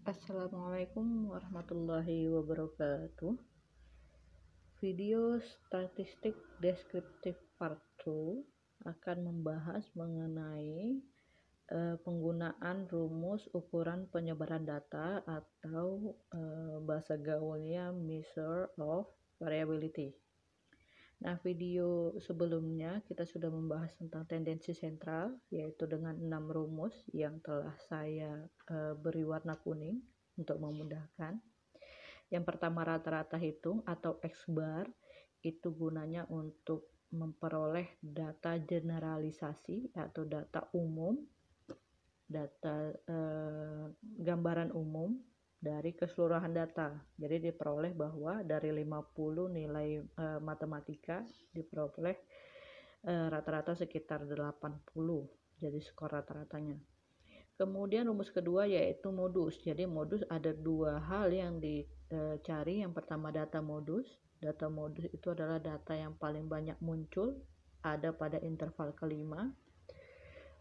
Assalamualaikum warahmatullahi wabarakatuh. Video statistik deskriptif part 2 akan membahas mengenai penggunaan rumus ukuran penyebaran data atau bahasa gaulnya measure of variability. Nah, video sebelumnya kita sudah membahas tentang tendensi sentral, yaitu dengan 6 rumus yang telah saya beri warna kuning untuk memudahkan. Yang pertama, rata-rata hitung atau X-bar, itu gunanya untuk memperoleh data generalisasi atau data umum, data gambaran umum dari keseluruhan data. Jadi diperoleh bahwa dari 50 nilai matematika diperoleh rata-rata sekitar 80, jadi skor rata-ratanya. Kemudian rumus kedua yaitu modus. Jadi modus ada dua hal yang dicari. Yang pertama data modus. Data modus itu adalah data yang paling banyak muncul, ada pada interval kelima.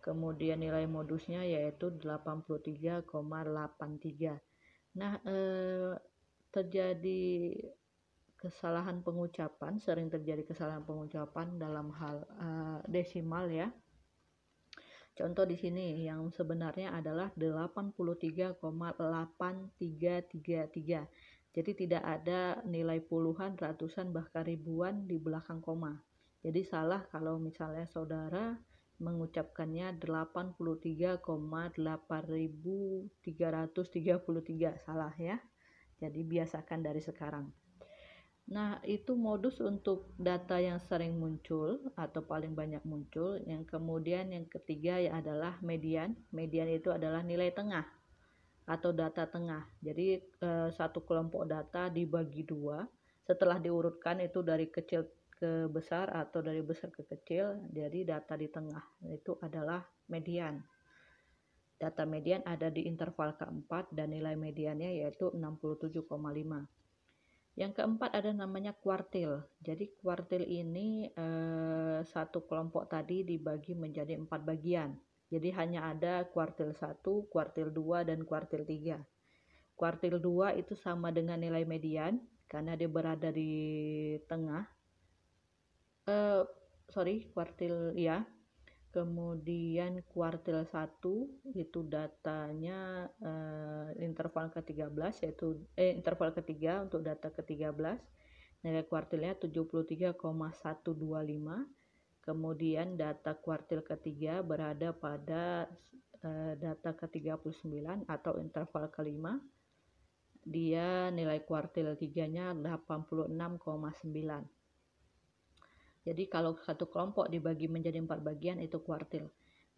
Kemudian nilai modusnya yaitu 83,83. Nah, terjadi kesalahan pengucapan, sering terjadi kesalahan pengucapan dalam hal desimal ya. Contoh di sini yang sebenarnya adalah 83,8333. Jadi tidak ada nilai puluhan, ratusan, bahkan ribuan di belakang koma. Jadi salah kalau misalnya saudara mengucapkannya 83,8333, salah ya. Jadi biasakan dari sekarang. Nah, itu modus untuk data yang sering muncul atau paling banyak muncul. Yang kemudian yang ketiga ya adalah median. Median itu adalah nilai tengah atau data tengah. Jadi satu kelompok data dibagi dua. Setelah diurutkan itu dari kecil ke besar atau dari besar ke kecil, jadi data di tengah itu adalah median. Data median ada di interval keempat dan nilai mediannya yaitu 67,5. Yang keempat ada namanya kuartil. Jadi kuartil ini satu kelompok tadi dibagi menjadi 4 bagian. Jadi hanya ada kuartil 1, kuartil 2, dan kuartil 3. Kuartil 2 itu sama dengan nilai median karena dia berada di tengah. Kuartil ya. Kemudian kuartil 1 itu datanya interval ke-13 yaitu interval ketiga untuk data ke-13. Nilai kuartilnya 73,125. Kemudian data kuartil ketiga berada pada data ke-39 atau interval kelima. Dia nilai kuartil 3-nya 86,9. Jadi kalau satu kelompok dibagi menjadi 4 bagian itu kuartil.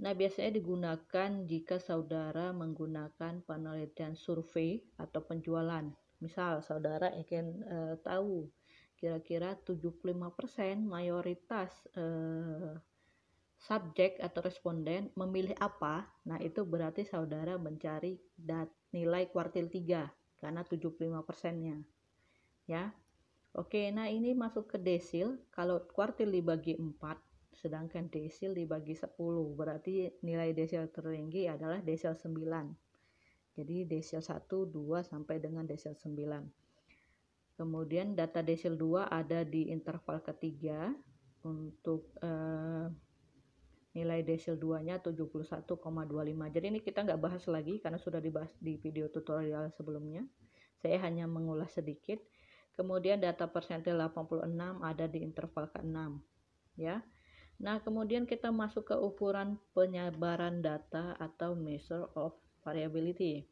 Nah, biasanya digunakan jika saudara menggunakan penelitian survei atau penjualan. Misal saudara ingin tahu kira-kira 75% mayoritas subjek atau responden memilih apa. Nah, itu berarti saudara mencari nilai kuartil 3 karena 75%-nya. Ya. Oke, nah ini masuk ke desil. Kalau kuartil dibagi 4, sedangkan desil dibagi 10, berarti nilai desil tertinggi adalah desil 9. Jadi desil 1, 2, sampai dengan desil 9. Kemudian data desil 2 ada di interval ketiga. Untuk nilai desil 2-nya 71,25. Jadi ini kita nggak bahas lagi karena sudah dibahas di video tutorial sebelumnya. Saya hanya mengulas sedikit. Kemudian data persentil 86 ada di interval ke-6 ya. Nah, kemudian kita masuk ke ukuran penyebaran data atau measure of variability.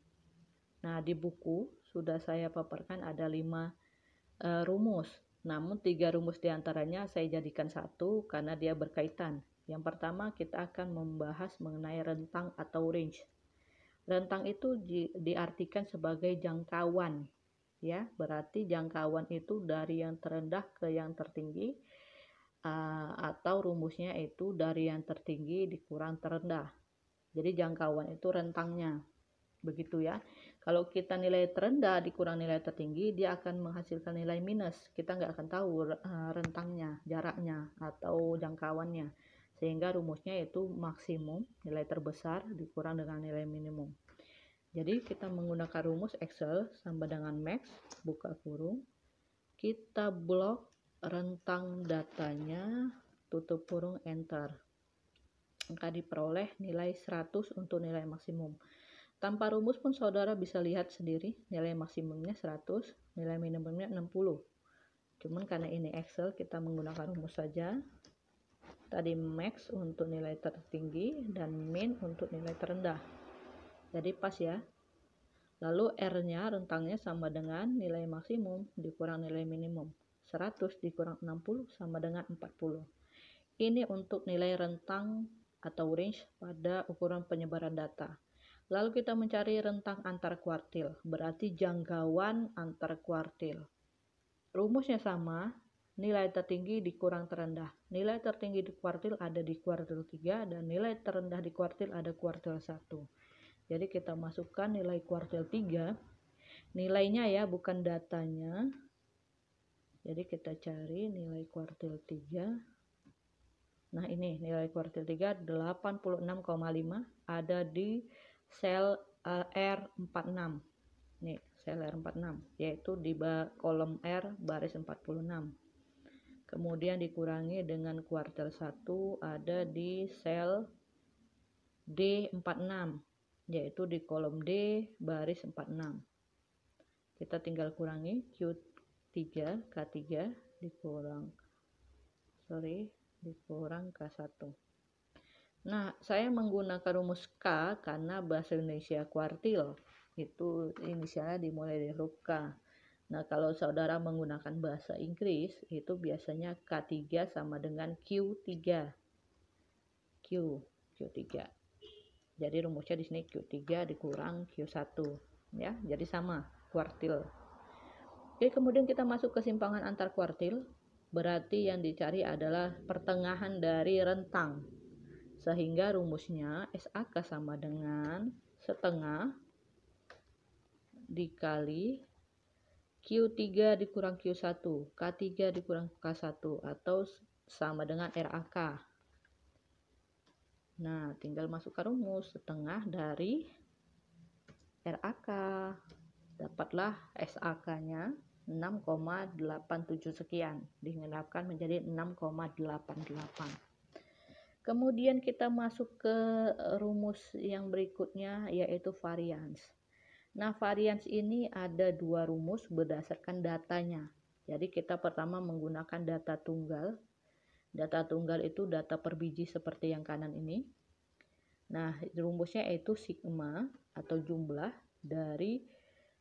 Nah, di buku sudah saya paparkan ada 5 rumus. Namun 3 rumus diantaranya saya jadikan satu karena dia berkaitan. Yang pertama kita akan membahas mengenai rentang atau range. Rentang itu diartikan sebagai jangkauan. Ya, berarti jangkauan itu dari yang terendah ke yang tertinggi, atau rumusnya itu dari yang tertinggi dikurang terendah. Jadi jangkauan itu rentangnya, begitu ya. Kalau kita nilai terendah dikurang nilai tertinggi, dia akan menghasilkan nilai minus. Kita nggak akan tahu rentangnya, jaraknya, atau jangkauannya. Sehingga rumusnya itu maksimum, nilai terbesar dikurang dengan nilai minimum. Jadi kita menggunakan rumus Excel sama dengan max, buka kurung, kita blok rentang datanya, tutup kurung, enter. Maka diperoleh nilai 100 untuk nilai maksimum. Tanpa rumus pun saudara bisa lihat sendiri, nilai maksimumnya 100, nilai minimumnya 60. Cuman karena ini Excel, kita menggunakan rumus saja. Tadi max untuk nilai tertinggi dan min untuk nilai terendah. Jadi pas ya. Lalu R-nya rentangnya sama dengan nilai maksimum dikurang nilai minimum. 100 dikurang 60 sama dengan 40. Ini untuk nilai rentang atau range pada ukuran penyebaran data. Lalu kita mencari rentang antar kuartil, berarti jangkauan antar kuartil. Rumusnya sama, nilai tertinggi dikurang terendah. Nilai tertinggi di kuartil ada di kuartil 3 dan nilai terendah di kuartil ada kuartil 1. Jadi kita masukkan nilai kuartil 3, nilainya ya, bukan datanya. Jadi kita cari nilai kuartil 3. Nah ini nilai kuartil 3 86,5 ada di sel R46. Nih sel R46 yaitu di kolom R baris 46. Kemudian dikurangi dengan kuartil 1 ada di sel D46 yaitu di kolom D baris 46. Kita tinggal kurangi Q3 K3 dikurang K1. Nah, saya menggunakan rumus K karena bahasa Indonesia kuartil itu inisialnya dimulai dari huruf K. Nah, kalau saudara menggunakan bahasa Inggris itu biasanya K3 sama dengan Q3. Q3. Jadi rumusnya di sini Q3 dikurang Q1 ya. Jadi sama kuartil. Oke, kemudian kita masuk ke simpangan antar kuartil. Berarti yang dicari adalah pertengahan dari rentang. Sehingga rumusnya SAK sama dengan setengah dikali Q3 dikurang Q1, K3 dikurang K1 atau sama dengan RAK. Nah, tinggal masukkan rumus setengah dari RAK. Dapatlah SAK-nya 6,87 sekian, digenapkan menjadi 6,88. Kemudian kita masuk ke rumus yang berikutnya yaitu varians. Nah, varians ini ada dua rumus berdasarkan datanya. Jadi kita pertama menggunakan data tunggal. Data tunggal itu data per biji seperti yang kanan ini. Nah, rumusnya yaitu sigma atau jumlah dari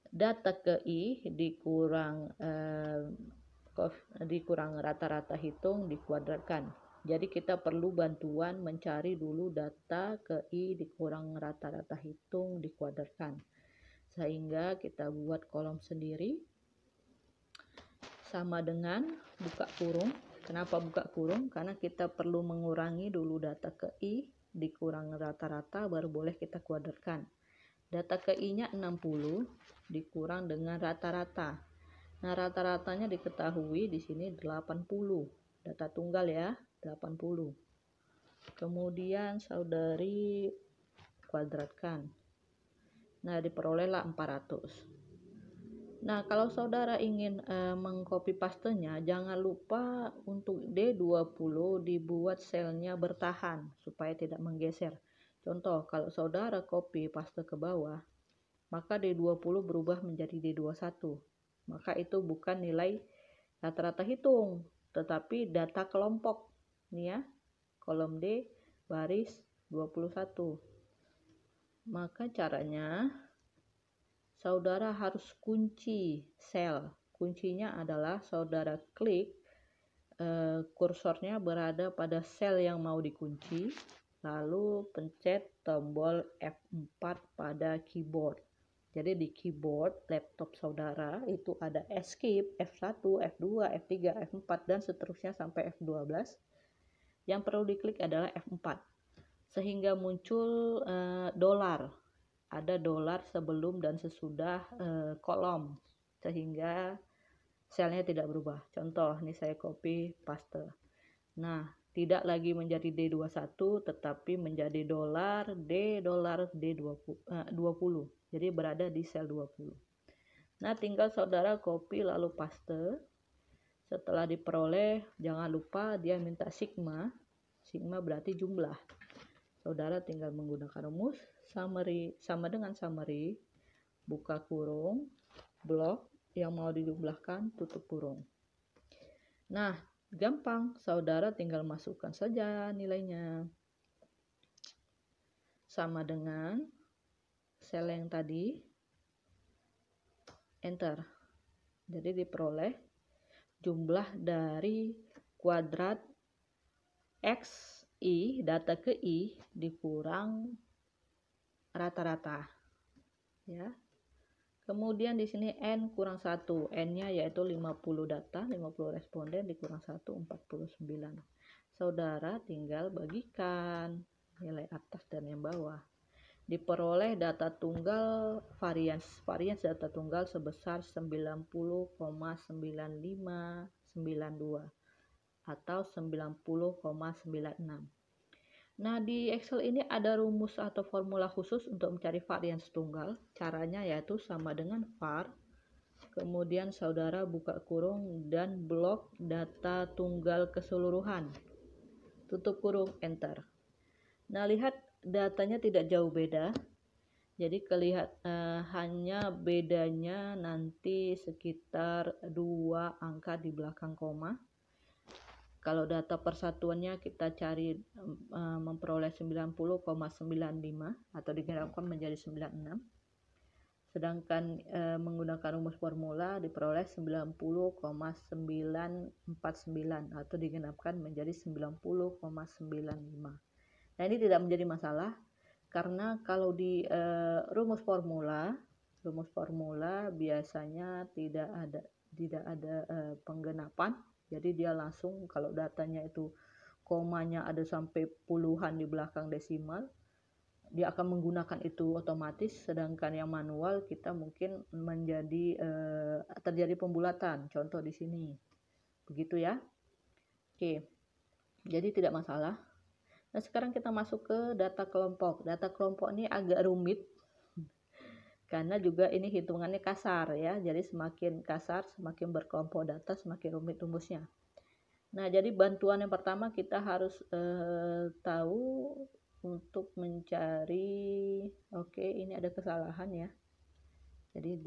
data ke I dikurang rata-rata hitung dikuadratkan. Jadi kita perlu bantuan mencari dulu data ke I dikurang rata-rata hitung dikuadratkan. Sehingga kita buat kolom sendiri sama dengan buka kurung. Kenapa buka kurung? Karena kita perlu mengurangi dulu data ke I dikurang rata-rata baru boleh kita kuadratkan. Data ke I-nya 60 dikurang dengan rata-rata. Nah, rata-ratanya diketahui di sini 80. Data tunggal ya, 80. Kemudian saudari kuadratkan. Nah, diperolehlah 400. Nah, kalau saudara ingin mengcopy pastenya, jangan lupa untuk D20 dibuat selnya bertahan supaya tidak menggeser. Contoh, kalau saudara copy paste ke bawah, maka D20 berubah menjadi D21. Maka itu bukan nilai rata-rata hitung, tetapi data kelompok. Nih ya, kolom D baris 21. Maka caranya, saudara harus kunci sel. Kuncinya adalah saudara klik kursornya berada pada sel yang mau dikunci. Lalu pencet tombol F4 pada keyboard. Jadi di keyboard laptop saudara itu ada escape, F1, F2, F3, F4 dan seterusnya sampai F12. Yang perlu diklik adalah F4. Sehingga muncul dolar. Ada dolar sebelum dan sesudah kolom. Sehingga selnya tidak berubah. Contoh, ini saya copy paste. Nah, tidak lagi menjadi D21 tetapi menjadi dolar D20. Jadi berada di sel 20. Nah, tinggal saudara copy lalu paste. Setelah diperoleh, jangan lupa dia minta sigma. Sigma berarti jumlah. Saudara tinggal menggunakan rumus summary sama dengan summary, buka kurung, blok yang mau dijumlahkan, tutup kurung. Nah, gampang, saudara tinggal masukkan saja nilainya. Sama dengan sel yang tadi, enter. Jadi diperoleh jumlah dari kuadrat XI, data ke I, dikurang rata-rata. Ya. Kemudian di sini N kurang 1. N-nya yaitu 50 data, 50 responden dikurang 1, 49. Saudara tinggal bagikan nilai atas dan yang bawah. Diperoleh data tunggal varians data tunggal sebesar 90,9592 atau 90,96. Nah, di Excel ini ada rumus atau formula khusus untuk mencari varians tunggal. Caranya yaitu sama dengan var, kemudian saudara buka kurung dan blok data tunggal keseluruhan. Tutup kurung, enter. Nah, lihat datanya tidak jauh beda. Jadi hanya bedanya nanti sekitar 2 angka di belakang koma. Kalau data persatuannya kita cari memperoleh 90,95 atau digenapkan menjadi 96. Sedangkan menggunakan rumus formula diperoleh 90,949 atau digenapkan menjadi 90,95. Nah, ini tidak menjadi masalah karena kalau di rumus formula biasanya tidak ada penggenapan. Jadi dia langsung kalau datanya itu komanya ada sampai puluhan di belakang desimal, dia akan menggunakan itu otomatis. Sedangkan yang manual kita mungkin terjadi pembulatan. Contoh di sini, begitu ya. Oke, jadi tidak masalah. Nah, sekarang kita masuk ke data kelompok. Data kelompok ini agak rumit karena juga ini hitungannya kasar ya. Jadi semakin kasar, semakin berkelompok data, semakin rumit rumusnya. Nah, jadi bantuan yang pertama kita harus tahu untuk mencari, ini ada kesalahan ya. Jadi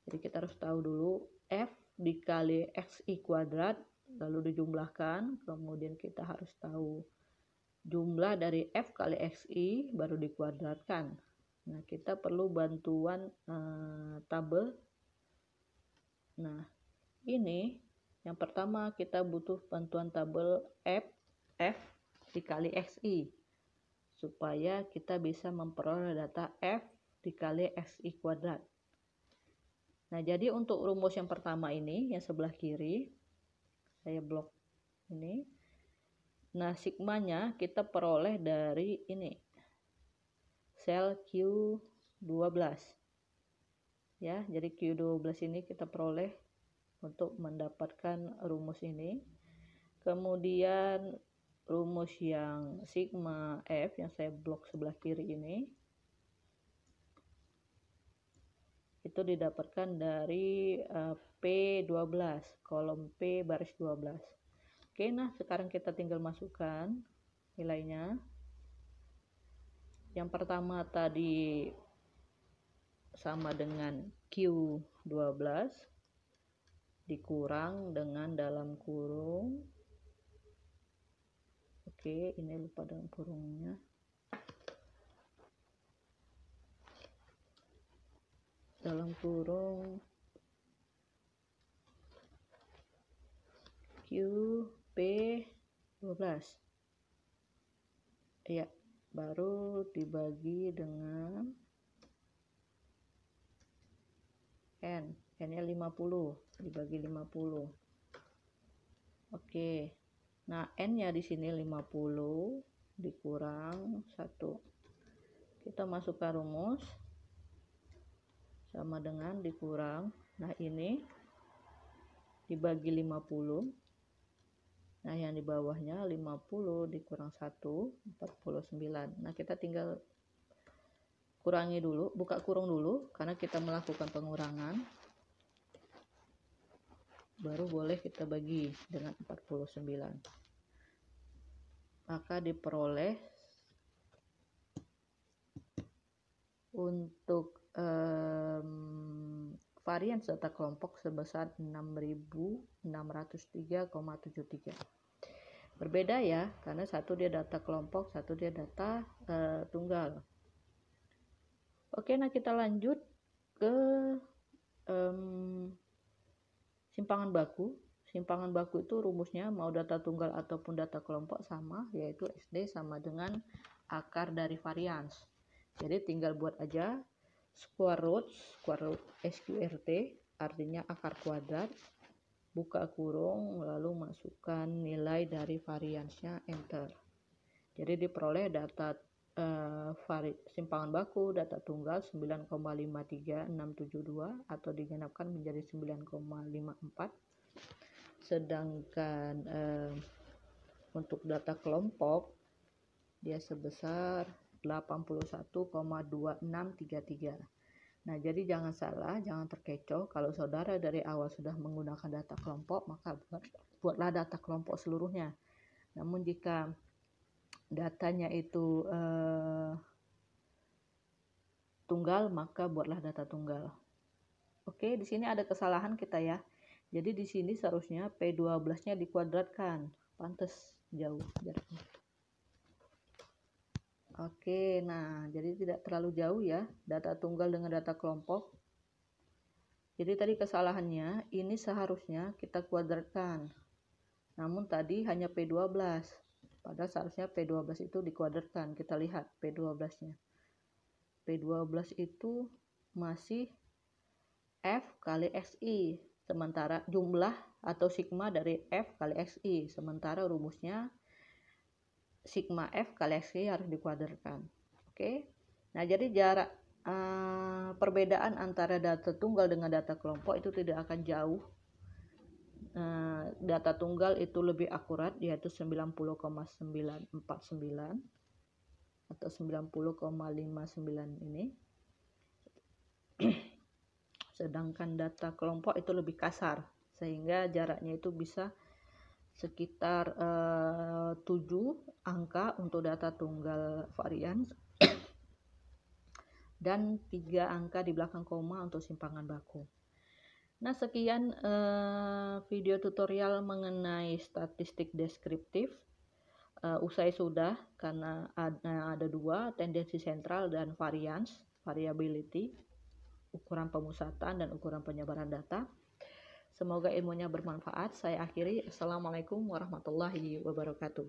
jadi kita harus tahu dulu F dikali XI kuadrat, lalu dijumlahkan, kemudian kita harus tahu jumlah dari F kali XI baru dikuadratkan. Nah, kita perlu bantuan tabel. Nah, ini yang pertama kita butuh bantuan tabel F dikali XI supaya kita bisa memperoleh data F dikali XI kuadrat. Nah, jadi untuk rumus yang pertama ini, yang sebelah kiri, saya blok ini. Nah, sigmanya kita peroleh dari ini, sel Q12. Ya, jadi Q12 ini kita peroleh untuk mendapatkan rumus ini. Kemudian rumus yang sigma F yang saya blok sebelah kiri ini, itu didapatkan dari P12, kolom P baris 12. Oke, nah sekarang kita tinggal masukkan nilainya. Yang pertama tadi sama dengan Q12 dikurang dengan dalam kurung. Oke, ini lupa dalam kurungnya. Dalam kurung QP12. Ya, baru dibagi dengan N-nya 50, dibagi 50. Oke. Nah, N-nya di sini 50 dikurang 1. Kita masukkan rumus sama dengan dikurang. Nah, ini dibagi 50. Nah, yang di bawahnya 50 dikurang 1, 49. Nah, kita tinggal kurangi dulu, buka kurung dulu karena kita melakukan pengurangan. Baru boleh kita bagi dengan 49. Maka diperoleh untuk varian data kelompok sebesar 6.603,73. Berbeda ya, karena satu dia data kelompok, satu dia data tunggal. Oke, nah kita lanjut ke simpangan baku. Simpangan baku itu rumusnya mau data tunggal ataupun data kelompok sama, yaitu SD sama dengan akar dari varians. Jadi tinggal buat aja square root SQRT, artinya akar kuadrat, buka kurung, lalu masukkan nilai dari variansnya, enter. Jadi diperoleh data simpangan baku data tunggal 9,53672 atau digenapkan menjadi 9,54. Sedangkan untuk data kelompok dia sebesar 81,2633. Nah, jadi jangan salah, jangan terkecoh. Kalau saudara dari awal sudah menggunakan data kelompok, maka buatlah data kelompok seluruhnya. Namun jika datanya itu tunggal, maka buatlah data tunggal. Oke, di sini ada kesalahan kita ya. Jadi di sini seharusnya P12-nya dikuadratkan. Pantes jauh jaraknya. Oke, nah jadi tidak terlalu jauh ya data tunggal dengan data kelompok. Jadi tadi kesalahannya ini seharusnya kita kuadratkan. Namun tadi hanya P12. Padahal seharusnya P12 itu dikuadratkan. Kita lihat P12-nya. P12 itu masih F kali XI. Sementara jumlah atau sigma dari F kali XI. Sementara rumusnya sigma F kali XI harus dikuadratkan. Oke. Nah, jadi jarak perbedaan antara data tunggal dengan data kelompok itu tidak akan jauh. Data tunggal itu lebih akurat, yaitu 90,949 atau 90,59 ini. Sedangkan data kelompok itu lebih kasar, sehingga jaraknya itu bisa sekitar 7 angka untuk data tunggal varians dan 3 angka di belakang koma untuk simpangan baku. Nah, sekian video tutorial mengenai statistik deskriptif. Usai sudah, karena ada dua, tendensi sentral dan varians, variability, ukuran pemusatan dan ukuran penyebaran data. Semoga ilmunya bermanfaat. Saya akhiri. Assalamualaikum warahmatullahi wabarakatuh.